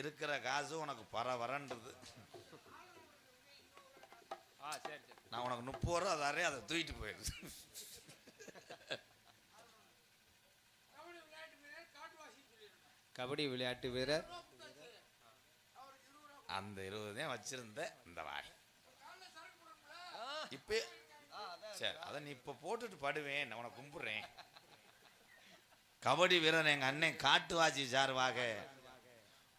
இருக்கிற காசு உனக்கு வரன்றது. நான் உனக்கு 30 ரூபா தரேன், அதை தூக்கிட்டு போயிடுது. கபடி விளையாட்டு வீரர் அந்த 20 தான் வச்சிருந்த இந்த வாய் இப்ப. சரி, அதை நீ இப்ப போட்டுட்டு படுவேன், நான் உனக்கு கும்பிடுறேன். கபடி வீரர் எங்க அண்ணன் காட்டுவாசி சார்பாக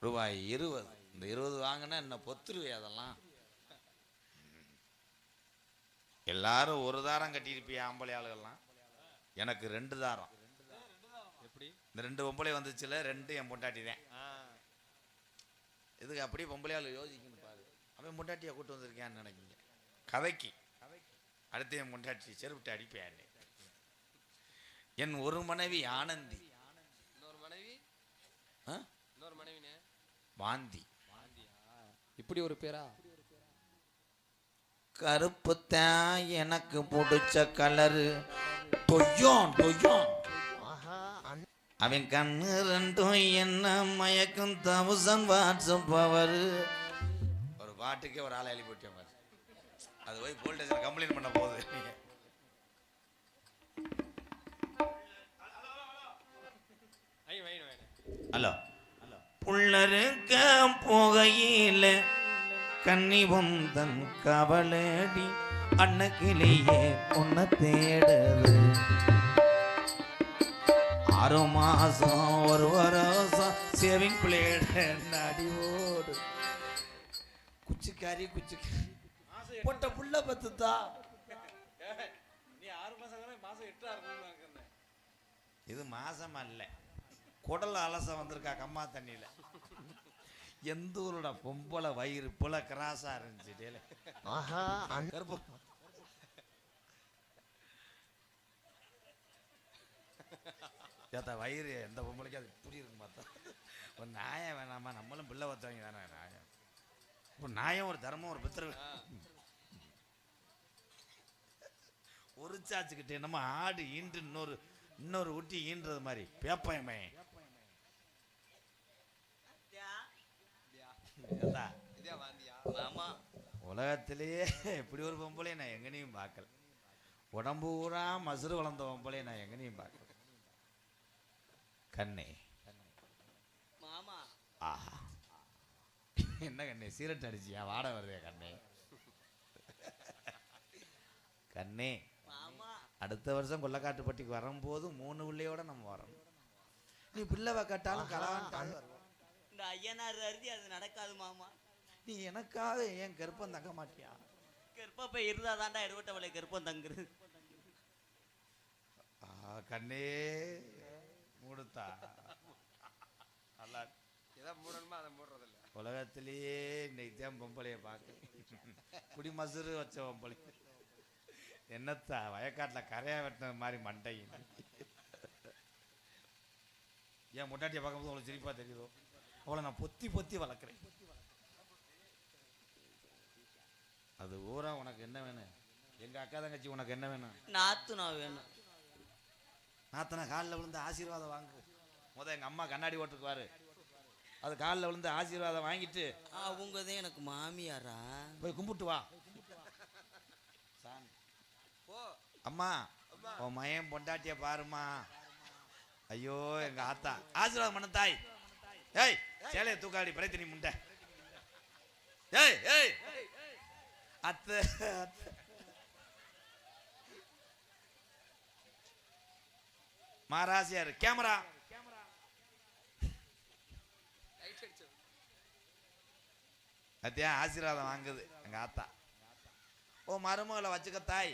ரூபாய் 20. இந்த 20 வாங்கினா என்ன பொத்துருவே. அதெல்லாம் எல்லாரும் ஒரு தாரம் கட்டியிருப்பிய ஆம்பளை ஆளுகள்லாம், எனக்கு 2 தாரம். எப்படி இந்த 2 பொம்பளை வந்துச்சுல, 2 என் பொண்டாட்டி தான். இதுக்கு அப்படியே பொம்பளை ஆளு யோசிக்கணும் பாரு. அவன் பொண்டாட்டியை கூட்டு வந்திருக்கேன்னு நினைக்கிங்க. கதைக்கு அடுத்து என் பொண்டாட்டி செருவிட்டு அடிப்பேன். என் ஒரு மனைவி ஆனந்தி, இன்னொரு மனைவி வாந்தி. இப்படி ஒரு பேரா? கருப்பு தான் எனக்கு பிடிச்ச கலரு. தொய்யோன் தொய்யோன் அவன் கண்ணு 2 என்ன மயக்கும் 1000 வாட்ஸ் பவர். ஒரு பாட்டுக்கே ஒரு ஆளை எழுதி போட்டேன் பாரு. அது போய் போலீஸ் ஸ்டேஷன்ல கம்ப்ளைண்ட் பண்ண போகுது. ஹலோ, புள்ளருக்க போகையில கன்னி வந்தன் கவலடி அன்னக்கிளியே உன்னை தேடுது. 6 மாசம் 1 வருஷம் சேவிங் பிளேட் அடி ஓடு. குச்சிக்காரி குச்சிக்காரி போட்ட புள்ள பத்துதா. நீ 6 மாசம் 8 இருக்கும். இது மாசம் அல்ல, குடல் அலச வந்திருக்கா கம்மா தண்ணியில. எந்த ஊரோட பொம்பளை வயிறு போல கிராஸா இருந்துச்சு. ஏத்தா வயிறு எந்த பொம்பளைக்கு அது இப்படி இருக்கு பார்த்தா. ஒரு நாயம் வேணாமா? நம்மளும் பிள்ளை வச்சவங்க தானே. நாயம் ஒரு நாயம், ஒரு தர்மம், ஒரு பித்திர. ஒரு சாச்சுக்கிட்டு என்னமோ ஆடு ஈன்று இன்னொரு ஊட்டி ஈன்றது மாதிரி பேப்பயமே. உலகத்திலேயே இப்படி ஒரு பொம்பளை நான் எங்கனையும் பார்க்கல. உடம்பு ஊரா மசுறு வளர்ந்த பொம்பளை நான் எங்கனையும் பார்க்கல. கண்ணே மாமா, ஆஹா, என்ன கண்ணே சீரட் அடிச்சியா? வாட வருதே கண்ணே. கண்ணே மாமா, அடுத்த வருஷம் கொல்லக்காட்டுப்பட்டிக்கு வரும்போது 3 பிள்ளையோட நம்ம வரணும். நீ பிள்ளை கட்டாலும் கலவான்ட்டாலும் வருவோம். இந்த ஐயனார் அருதி அது நடக்காது மாமா. நீ எனக்காக ஏன் கருப்பம் தங்க மாட்டியா? கருப்பப்ப இருந்தா தாண்டா எடுவட்டவளை கருப்பம் தங்குறது. கண்ணே மூடுத்தா. நல்லா எதை மூடணுமோ அதை மூடுறதில்ல. உலகத்திலேயே இன்னைக்கு தான் பொம்பளைய பார்க்க குடி மசுறு வச்ச பொம்பளை. என்னத்தா வயக்காட்டுல கரையா வெட்டின மாதிரி மண்டை. ஏன் முட்டாட்டியை பார்க்கும்போது உங்களுக்கு சிரிப்பா தெரியுதோ? அவளை நான் பொத்தி பொத்தி வளர்க்குறேன். அது ஊரா உனக்கு என்ன வேணும்? எங்க அக்கா தங்கச்சி உனக்கு என்ன வேணும்? நாத்துனா வேணும். நாத்தனா காலில் விழுந்து ஆசீர்வாதம் வாங்கு. எங்க அம்மா கண்ணாடி ஓட்டுக்குவாரு, அது காலில் விழுந்து ஆசீர்வாதம் வாங்கிட்டு அவங்க தான் எனக்கு மாமியாரா. போய் கும்பிட்டு வா. அம்மா உன் மயம் பொண்டாட்டிய பாருமா. ஐயோ எங்க ஆத்தா ஆசீர்வாதம் பண்ண தாய். ஏய் சேலைய தூக்காடி பிரயத்தினி முண்டை. ஏய் ஏய் அத்தை மாராசியாரு கேமரா. அத்தியா ஆசீர்வாதம் வாங்குது எங்க ஆத்தா. ஓ மருமகளை வச்சுக்க தாய்,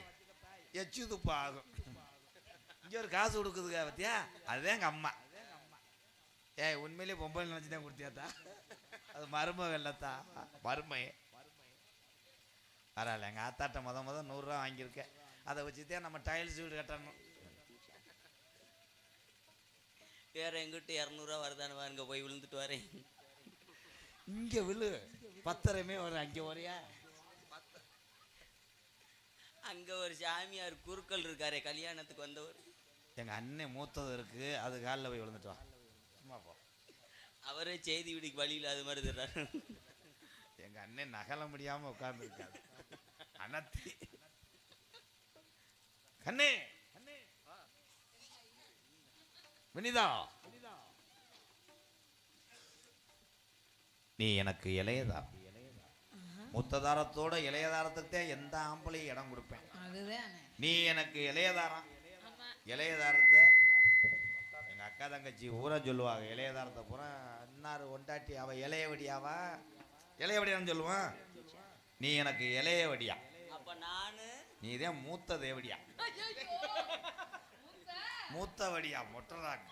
எச்சு துப்பு ஆகும். இங்க ஒரு காசு கொடுக்குதுங்க பத்தியா, அதுதான் எங்க அம்மா. ஏய் உண்மையிலேயே பொம்பளை நினைச்சுதான் கொடுத்தியாத்தா? அது மருமக இல்லத்தா, மருமையே. பரவாயில்ல, எங்க ஆத்தாட்ட முத 100 ரூபா வாங்கியிருக்கேன். அதை வச்சுதான் நம்ம டைல்ஸ் வீடு கட்டணும். வேற எங்கிட்ட 200 ரூபா வருதானு அங்க போய் விழுந்துட்டு வரேன். இங்க விழு, 10 வரும். அங்க வரையா? அங்க ஒரு சாமியார் குருக்கள் இருக்காரே, கல்யாணத்துக்கு வந்தவர். எங்க அண்ணன் மூத்தது இருக்கு, அது காலில் போய் விழுந்துட்டு வா. சும்மா போ. அவர் அவரே செய்தி வீடுக்கு வழி இல்லாத மாதிரி தர்றாரு. எங்க அண்ணன் நகல முடியாம உட்கார்ந்து இருக்காரு. அனத்தி கண்ணே வினிதா, நீ எனக்கு இளையதா. முத்ததாரத்தோட இளையதாரத்துக்கு எந்த ஆம்பளையும் இடம் கொடுப்பேன். நீ எனக்கு இளையதாரம். இளையதாரத்தை எங்க அக்கா தங்கச்சி ஊரா சொல்லுவாங்க. இளையதாரத்தை பூரா இன்னாரு ஒண்டாட்டி அவ இளையவடியாவா, இளையவடியான்னு சொல்லுவான். நீ எனக்கு இளையவடியா. அப்ப நானு நீதான் மூத்த தேவடியா. மூத்தவடியா மொட்டராங்க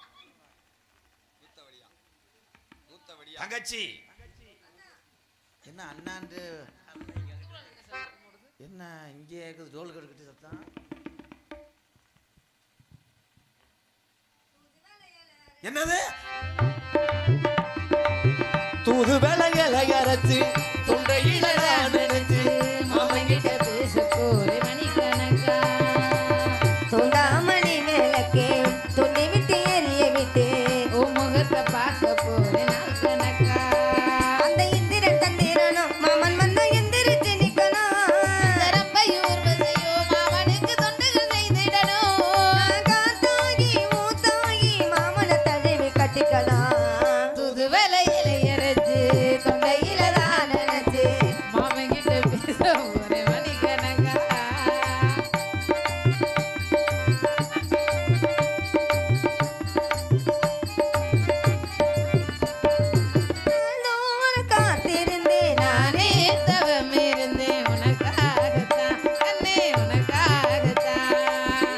தங்கச்சி. என்ன அண்ணாண்டு என்ன இங்கே இருக்குது ரோல் கட்டுக்கிட்டு சத்தம்? என்னது? தூது விலையில அரைச்சு தொண்டையில நினைச்சு மாமங்கிட்ட பேச போறே மணிக்கணக்கா. தூண்டாமணி விளக்கே துண்டி விட்டு எரிய விட்டு உன் முகத்தை பார்க்க போறே நாள் கணக்கா. அந்த இந்திரன் தந்திரனும் மாமன் வந்தா எந்திரிச்சு நிக்கணும். ரம்பையூர் வசையோ மாமனுக்கு தொண்டுகள் செய்திடணும். நான் காத்தாகி மூத்தாகி மாமனை தழுவி கட்டிக்கலாம். தூது விலையில அரைச்சு தொண்டையில தான் நினைச்சு மாமங்கிட்ட பேச போறே மணிக்கணக்கா. நாளோறு காத்திருந்தேன் நானே தவம் இருந்தேன் உனக்காகத்தான் கண்ணே உனக்காகத்தான்.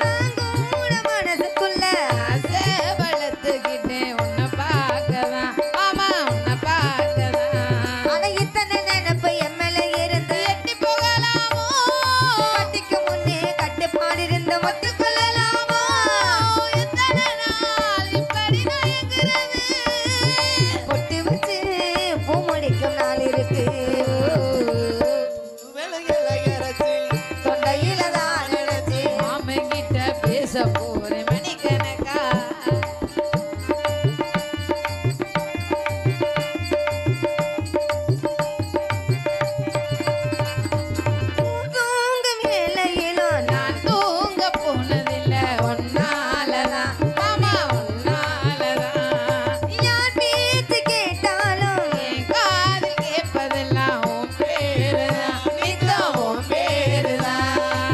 நான் கூட மனசுக்குள்ள ஆசை வளர்த்துக்கிட்டேன் உன்னை பார்க்கதான் மாமா உன்னை பார்க்கதான். அட இத்தனை நினைப்பு எம்எல்ஏ இருந்து எட்டி போகலாமோ கட்டிக்கு முன்னே கட்டுப்பாடு இருந்து ஒத்துக்கொள்ளலாமோ? எத்தனை நாள் இப்படி நயங்குறது? பொட்டு வச்சு பூ முடிக்கும் நாள் இருக்கு. விலையில அரைச்சு தொண்டையில தான் நினைச்சு மாமங்கிட்ட பேச போறேன் மணிக்கணக்கா. தூங்கும் வேளையிலும் நான் தூங்க போனதில்லை உன்னாலதான் மாமா உன்னாலதான். யார் பேச்சு கேட்டாலும் என் காதில் கேட்பதெல்லாம் உன் பேருதான் நித்தம் உன் பேருதான்.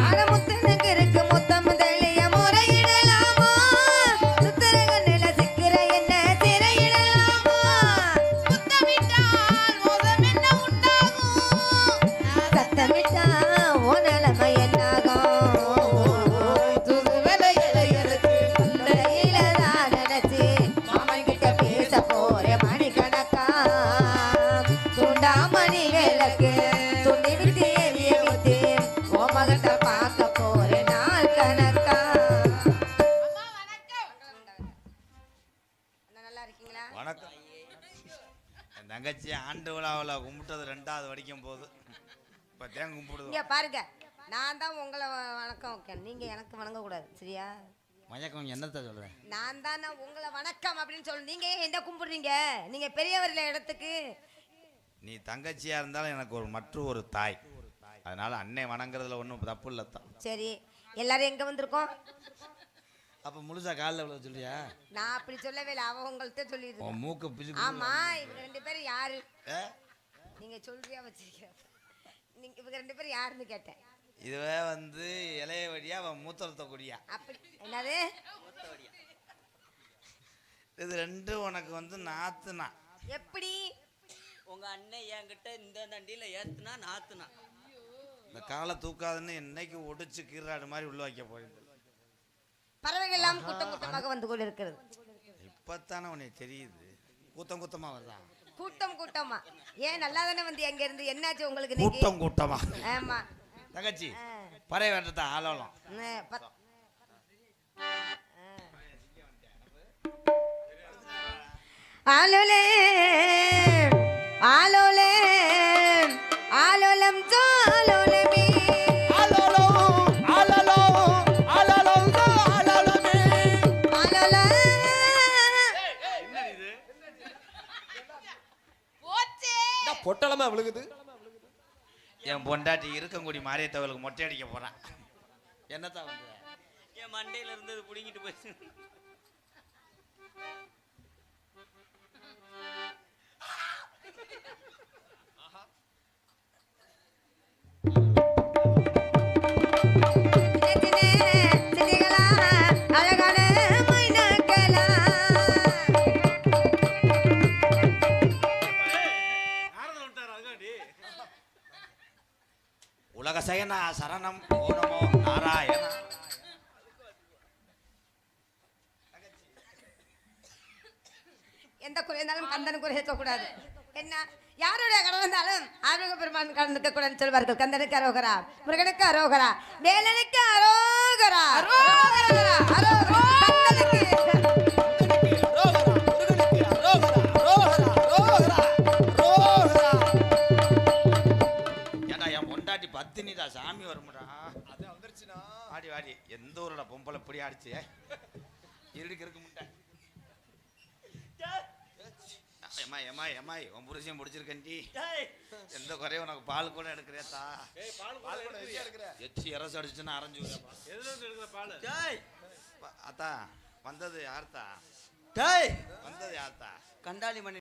அட முத்தனுக்கு இருக்கு மொத்தம் முதலிய முறையிடலாமா? சுத்தரகண்ணில சிக்கிற என்ன திரையிடலாமா? முத்தமிட்டால் மோதம் என்ன உண்டாகும்? சத்தமிட்டா உன் நிலைமை என்னாகும்? துது விலையில அரைச்சு தொண்டையில தான் நினைச்சு மாமன் கிட்ட பேச போறேன் மணிக்கணக்கா. தூண்டாமணி விளக்கு துண்டி விட்டு எரிய விட்டு உன் மகத்தை பார்க்க போறேன் நாள் கணக்கா. நல்லா இருக்கீங்களா? வணக்கம். என் தங்கச்சி ஆண்டு விழாவில் கும்பிட்டது 2வது வடிக்கும் போது இப்போ தேன் கும்பிடுது. இங்க பாருங்க, நான் தான் உங்களை வணக்கம் வைக்கணும், நீங்க எனக்கு வணங்க கூடாது, சரியா? மயக்கம் என்னத்தை சொல்கிறேன்? நான் தான் உங்களை வணக்கம் அப்படின்னு சொல்லு. நீங்க ஏன் என்ன கும்பிடுறீங்க? நீங்க பெரியவர் இல்ல இடத்துக்கு. நீ தங்கச்சியா இருந்தாலும் எனக்கு ஒரு தாய். அதனால அன்னை வணங்குறதுல ஒன்றும் தப்பு இல்லை தான். சரி, எல்லாரும் எங்க வந்திருக்கோம்? அப்போ முழுசா காலில் விழ சொல்றியா? நான் அப்படி சொல்லவே இல்லை, அவ உங்கள்கிட்ட சொல்லிடுறேன். உன் மூக்கு பிசு. ஆமா, இவங்க 2 பேரும் யாரு? நீங்க சொல்றியா வச்சிருக்க? நீங்க இவங்க 2 பேரும் யாருன்னு கேட்டேன். இதுவே வந்து இளைய வழியா அவன் மூத்தரத்த கொடியா. அப்படி என்னது? இது 2 உனக்கு வந்து நாத்துனா. எப்படி? உங்க அண்ணன் என்கிட்ட இந்த தண்டியில ஏத்துனா நாத்துனா. இந்த காலை தூக்காதுன்னு என்னைக்கு ஒடிச்சு கீறாடு மாதிரி உள்ள வைக்க போயிருந்து. பறவைகள் எல்லாம் கூட்டம் கூட்டமாக வந்து கொண்டு இருக்கிறது. இப்பத்தானே உனக்கு தெரியுது. கூட்டம் கூட்டமா வருதா? கூட்டம் கூட்டமா? ஏன் நல்லா தானே வந்து எங்க இருந்து? என்னாச்சு உங்களுக்கு இன்னைக்கு? கூட்டம் கூட்டமா? ஆமா தங்கச்சி பறை வேண்டதா ஆளலாம். ஆலோலே ஆலோலே ஆலோலம் ஜாலோலமே ஆலோலோ ஆலோலோ ஆலோலோ ஆலோலமே. ஆலோல பொட்டலமா விழுகுது. என் பொண்டாட்டி இருக்கங்குடி மாரியத்தவளுக்கு மொட்டை அடிக்க போறான். என்னத்தான் பண்ற? என் மண்டையில இருந்தது புடிங்கிட்டு போச்சு. சின்னகளா அழகான மைனாக்களா உலக சயனா சரணம் ஓனமோ நாராயணா. எந்த குறை இருந்தாலும் கந்தன் குறை ஏற்றக்கூடாது. என்ன யாருடைய கடன் வந்தாலும் ஆரோக்கிய பெருமான் கடன் இருக்கக்கூடாதுன்னு சொல்வார்கள். கந்தனுக்கு அரோகரா, முருகனுக்கு அரோகரா, வேலனுக்கு அரோகரா, அரோகரா, அரோகரா, ஏண்டா என் பொண்டாட்டி பத்தினிடா, சாமி வருமுடா. அது வந்துருச்சுனா ஆடி வாடி. எந்த ஊரோட பொம்பளை இப்படி ஆடிச்சு? இருடிக்கு இருக்க முட்டை. எம்மாய் எம்மாய் எம்மாய் உன் புருஷன் முடிச்சிருக்கண்டி. எந்த குறையும் உனக்கு பால் கூட எடுக்கிறேத்தா? பால் கூட எடுக்கிற. எச்சி இரசு அடிச்சுன்னா அரைஞ்சு எதுல இருந்து எடுக்கிற பால்? அத்தா வந்தது யார்த்தா? டேய் வந்தது யார்த்தா? கண்டாலி மணி